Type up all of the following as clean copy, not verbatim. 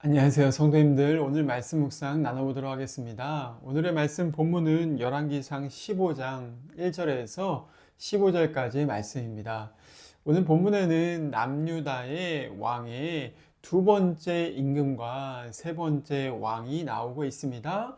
안녕하세요, 성도님들. 오늘 말씀 묵상 나눠보도록 하겠습니다. 오늘의 말씀 본문은 열왕기상 15장 1절에서 15절까지의 말씀입니다. 오늘 본문에는 남유다의 왕의 두 번째 임금과 세 번째 왕이 나오고 있습니다.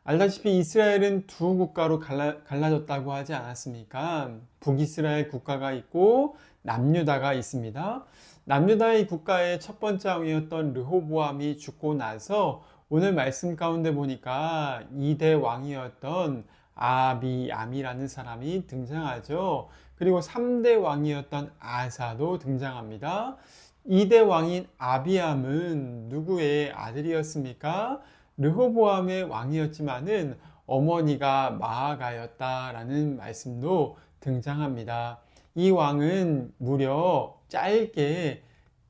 알다시피 이스라엘은 두 국가로 갈라졌다고 하지 않았습니까? 북이스라엘 국가가 있고 남유다가 있습니다. 남유다의 국가의 첫 번째 왕이었던 르호보암이 죽고 나서 오늘 말씀 가운데 보니까 2대 왕이었던 아비암이라는 사람이 등장하죠. 그리고 3대 왕이었던 아사도 등장합니다. 2대 왕인 아비암은 누구의 아들이었습니까? 르호보암의 왕이었지만은 어머니가 마아가였다라는 말씀도 등장합니다. 이 왕은 무려 짧게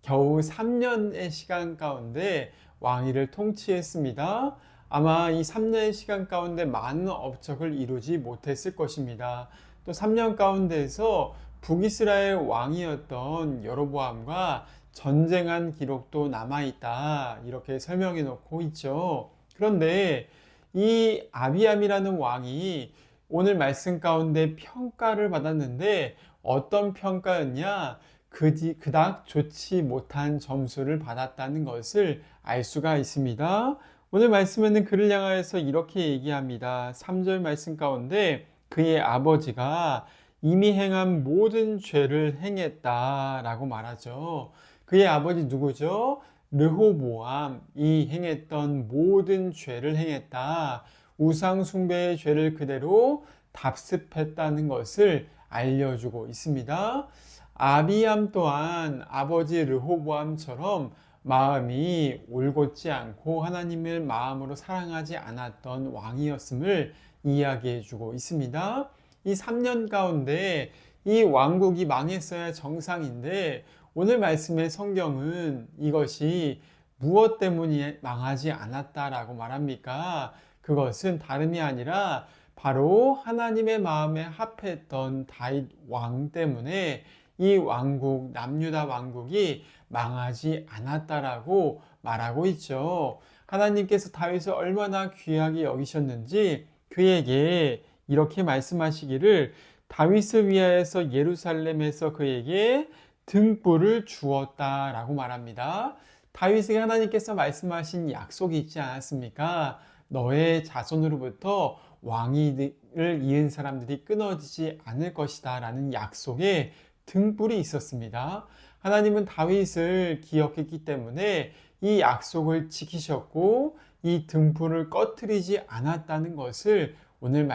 겨우 3년의 시간 가운데 왕위를 통치했습니다. 아마 이 3년의 시간 가운데 많은 업적을 이루지 못했을 것입니다. 또 3년 가운데에서 북이스라엘 왕이었던 여로보암과 전쟁한 기록도 남아있다, 이렇게 설명해 놓고 있죠. 그런데 이 아비암이라는 왕이 오늘 말씀 가운데 평가를 받았는데 어떤 평가였냐? 그닥 좋지 못한 점수를 받았다는 것을 알 수가 있습니다. 오늘 말씀에는 그를 향하여서 이렇게 얘기합니다. 3절 말씀 가운데 그의 아버지가 이미 행한 모든 죄를 행했다라고 말하죠. 그의 아버지 누구죠? 르호보암이 행했던 모든 죄를 행했다. 우상 숭배의 죄를 그대로 답습했다는 것을 알려주고 있습니다. 아비암 또한 아버지 르호보암처럼 마음이 올곧지 않고 하나님을 마음으로 사랑하지 않았던 왕이었음을 이야기해주고 있습니다. 이 3년 가운데 이 왕국이 망했어야 정상인데 오늘 말씀의 성경은 이것이 무엇 때문에 망하지 않았다라고 말합니까? 그것은 다름이 아니라 바로 하나님의 마음에 합했던 다윗 왕 때문에 이 왕국, 남유다 왕국이 망하지 않았다라고 말하고 있죠. 하나님께서 다윗을 얼마나 귀하게 여기셨는지 그에게 이렇게 말씀하시기를 다윗을 위하여서 예루살렘에서 그에게 등불을 주었다라고 말합니다. 다윗에게 하나님께서 말씀하신 약속이 있지 않았습니까? 너의 자손으로부터 왕위를 이은 사람들이 끊어지지 않을 것이다 라는 약속에 등불이 있었습니다. 하나님은 다윗을 기억했기 때문에 이 약속을 지키셨고 이 등불을 꺼트리지 않았다는 것을 오늘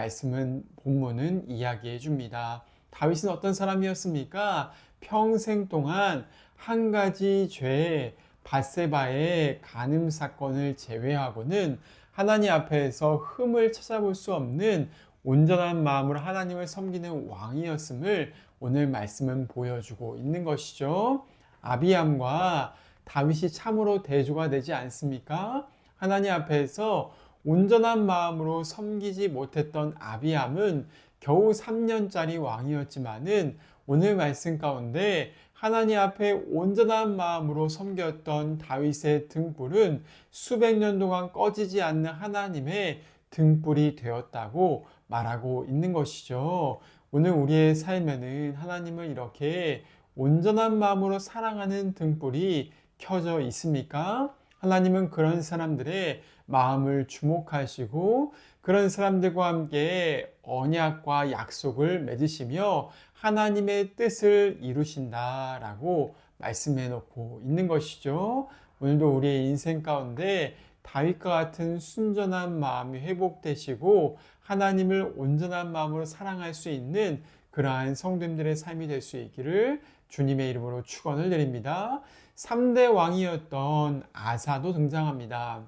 본문은 이야기해 줍니다. 다윗은 어떤 사람이었습니까? 평생 동안 한 가지 죄, 밧세바의 간음 사건을 제외하고는 하나님 앞에서 흠을 찾아볼 수 없는 온전한 마음으로 하나님을 섬기는 왕이었음을 오늘 말씀은 보여주고 있는 것이죠. 아비암과 다윗이 참으로 대조가 되지 않습니까? 하나님 앞에서 온전한 마음으로 섬기지 못했던 아비암은 겨우 3년짜리 왕이었지만은 오늘 말씀 가운데 하나님 앞에 온전한 마음으로 섬겼던 다윗의 등불은 수백 년 동안 꺼지지 않는 하나님의 등불이 되었다고 말하고 있는 것이죠. 오늘 우리의 삶에는 하나님을 이렇게 온전한 마음으로 사랑하는 등불이 켜져 있습니까? 하나님은 그런 사람들의 마음을 주목하시고 그런 사람들과 함께 언약과 약속을 맺으시며 하나님의 뜻을 이루신다라고 말씀해 놓고 있는 것이죠. 오늘도 우리의 인생 가운데 다윗과 같은 순전한 마음이 회복되시고 하나님을 온전한 마음으로 사랑할 수 있는 그러한 성도님들의 삶이 될 수 있기를 주님의 이름으로 축원을 드립니다. 3대 왕이었던 아사도 등장합니다.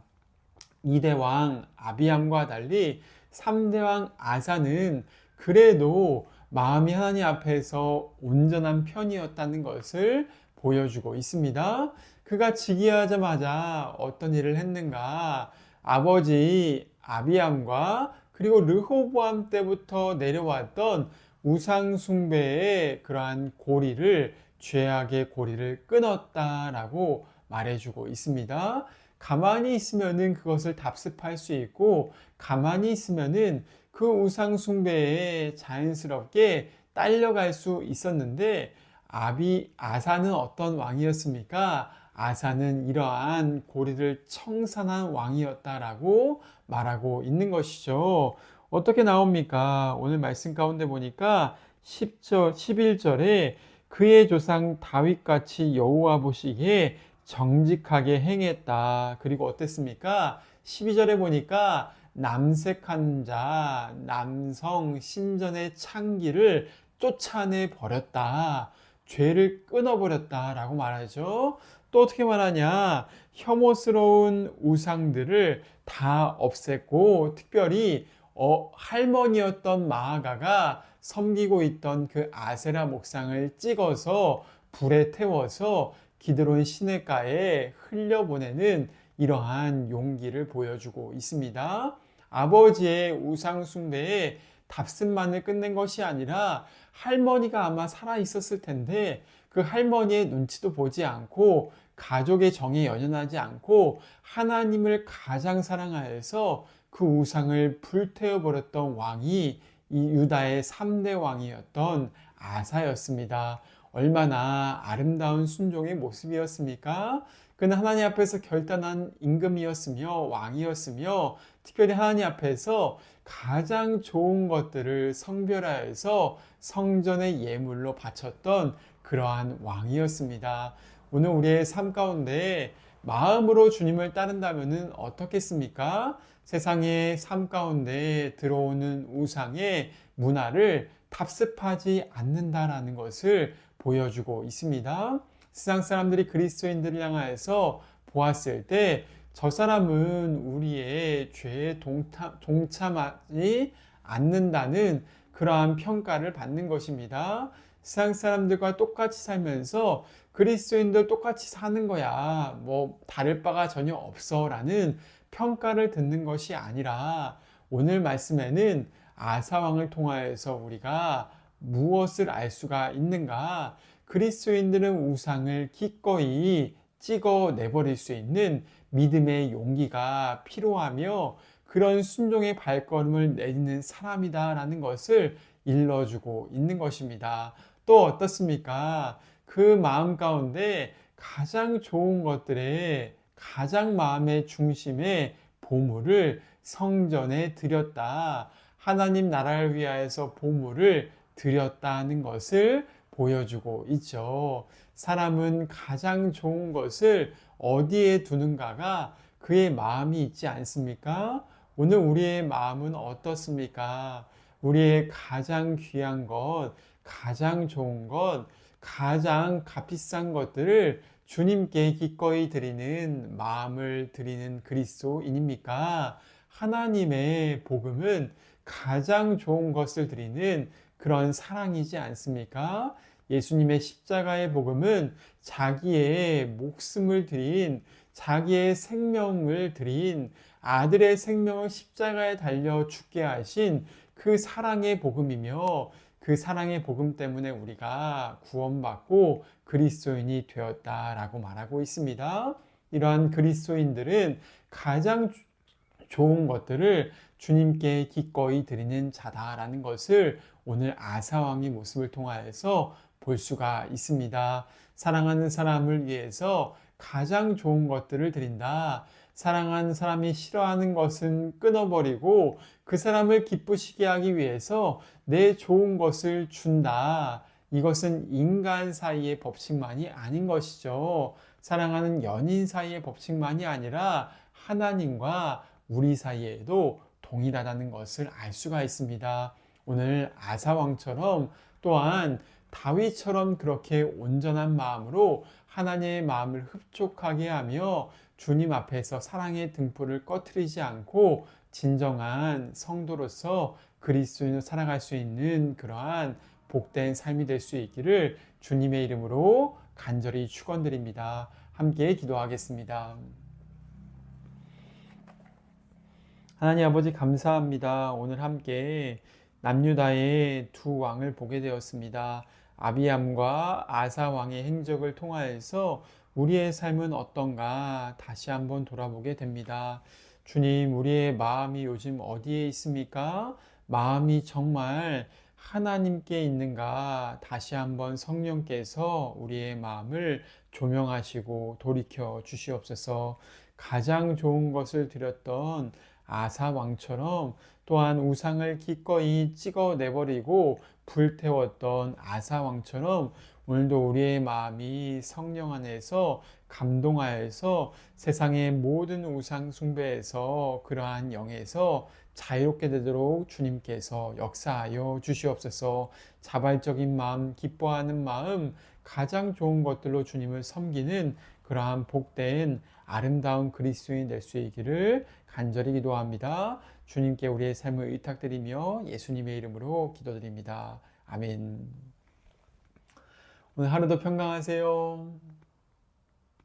2대 왕 아비암과 달리 3대 왕 아사는 그래도 마음이 하나님 앞에서 온전한 편이었다는 것을 보여주고 있습니다. 그가 즉위하자마자 어떤 일을 했는가? 아버지 아비암과 그리고 르호보암 때부터 내려왔던 우상 숭배의 그러한 고리를, 죄악의 고리를 끊었다라고 말해주고 있습니다. 가만히 있으면은 그것을 답습할 수 있고, 가만히 있으면은 그 우상 숭배에 자연스럽게 딸려갈 수 있었는데, 아사는 어떤 왕이었습니까? 아사는 이러한 고리를 청산한 왕이었다라고 말하고 있는 것이죠. 어떻게 나옵니까? 오늘 말씀 가운데 보니까 11절에 그의 조상 다윗같이 여호와 보시기에 정직하게 행했다. 그리고 어땠습니까? 12절에 보니까 남색한 자, 남성 신전의 창기를 쫓아내 버렸다. 죄를 끊어버렸다. 라고 말하죠. 또 어떻게 말하냐? 혐오스러운 우상들을 다 없앴고, 특별히 할머니였던 마아가가 섬기고 있던 그 아세라 목상을 찍어서 불에 태워서 기드론 시내가에 흘려보내는 이러한 용기를 보여주고 있습니다. 아버지의 우상 숭배에 답습만을 끝낸 것이 아니라 할머니가 아마 살아 있었을 텐데 그 할머니의 눈치도 보지 않고 가족의 정에 연연하지 않고 하나님을 가장 사랑하여서 그 우상을 불태워 버렸던 왕이 이 유다의 3대 왕이었던 아사였습니다. 얼마나 아름다운 순종의 모습이었습니까? 그는 하나님 앞에서 결단한 임금이었으며 왕이었으며 특별히 하나님 앞에서 가장 좋은 것들을 성별하여서 성전의 예물로 바쳤던 그러한 왕이었습니다. 오늘 우리의 삶 가운데 마음으로 주님을 따른다면 어떻겠습니까? 세상의 삶 가운데 들어오는 우상의 문화를 답습하지 않는다라는 것을 보여주고 있습니다. 세상 사람들이 그리스도인들을 향하여서 보았을 때 저 사람은 우리의 죄에 동참하지 않는다는 그러한 평가를 받는 것입니다. 세상 사람들과 똑같이 살면서 그리스도인들 똑같이 사는 거야. 뭐 다를 바가 전혀 없어 라는 평가를 듣는 것이 아니라 오늘 말씀에는 아사왕을 통하여서 우리가 무엇을 알 수가 있는가? 그리스도인들은 우상을 기꺼이 찍어 내버릴 수 있는 믿음의 용기가 필요하며 그런 순종의 발걸음을 내딛는 사람이다라는 것을 일러주고 있는 것입니다. 또 어떻습니까? 그 마음 가운데 가장 좋은 것들에 가장 마음의 중심에 보물을 성전에 드렸다. 하나님 나라를 위하여서 보물을 드렸다는 것을 보여주고 있죠. 사람은 가장 좋은 것을 어디에 두는가가 그의 마음이 있지 않습니까? 오늘 우리의 마음은 어떻습니까? 우리의 가장 귀한 것, 가장 좋은 것, 가장 값비싼 것들을 주님께 기꺼이 드리는 마음을 드리는 그리스도인입니까? 하나님의 복음은 가장 좋은 것을 드리는 그런 사랑이지 않습니까? 예수님의 십자가의 복음은 자기의 목숨을 드린, 자기의 생명을 드린 아들의 생명을 십자가에 달려 죽게 하신 그 사랑의 복음이며 그 사랑의 복음 때문에 우리가 구원받고 그리스도인이 되었다라고 말하고 있습니다. 이러한 그리스도인들은 가장 좋은 것들을 주님께 기꺼이 드리는 자다라는 것을 오늘 아사왕의 모습을 통하여서 볼 수가 있습니다. 사랑하는 사람을 위해서 가장 좋은 것들을 드린다. 사랑하는 사람이 싫어하는 것은 끊어버리고 그 사람을 기쁘시게 하기 위해서 내 좋은 것을 준다. 이것은 인간 사이의 법칙만이 아닌 것이죠. 사랑하는 연인 사이의 법칙만이 아니라 하나님과 우리 사이에도 동일하다는 것을 알 수가 있습니다. 오늘 아사왕처럼 또한 다윗처럼 그렇게 온전한 마음으로 하나님의 마음을 흡족하게 하며 주님 앞에서 사랑의 등불을 꺼트리지 않고 진정한 성도로서 그리스도인을 살아갈 수 있는 그러한 복된 삶이 될 수 있기를 주님의 이름으로 간절히 축원드립니다. 함께 기도하겠습니다. 하나님 아버지 감사합니다. 오늘 함께 남유다의 두 왕을 보게 되었습니다. 아비암과 아사 왕의 행적을 통하여서 우리의 삶은 어떤가 다시 한번 돌아보게 됩니다. 주님, 우리의 마음이 요즘 어디에 있습니까? 마음이 정말 하나님께 있는가? 다시 한번 성령께서 우리의 마음을 조명하시고 돌이켜 주시옵소서. 가장 좋은 것을 드렸던 아사 왕처럼 또한 우상을 기꺼이 찍어 내버리고 불태웠던 아사 왕처럼 오늘도 우리의 마음이 성령 안에서 감동하여서 세상의 모든 우상 숭배에서 그러한 영에서 자유롭게 되도록 주님께서 역사하여 주시옵소서. 자발적인 마음, 기뻐하는 마음, 가장 좋은 것들로 주님을 섬기는 그러한 복된 아름다운 그리스도인이 될 수 있기를 간절히 기도합니다. 주님께 우리의 삶을 의탁드리며 예수님의 이름으로 기도드립니다. 아멘. 오늘 하루도 평강하세요.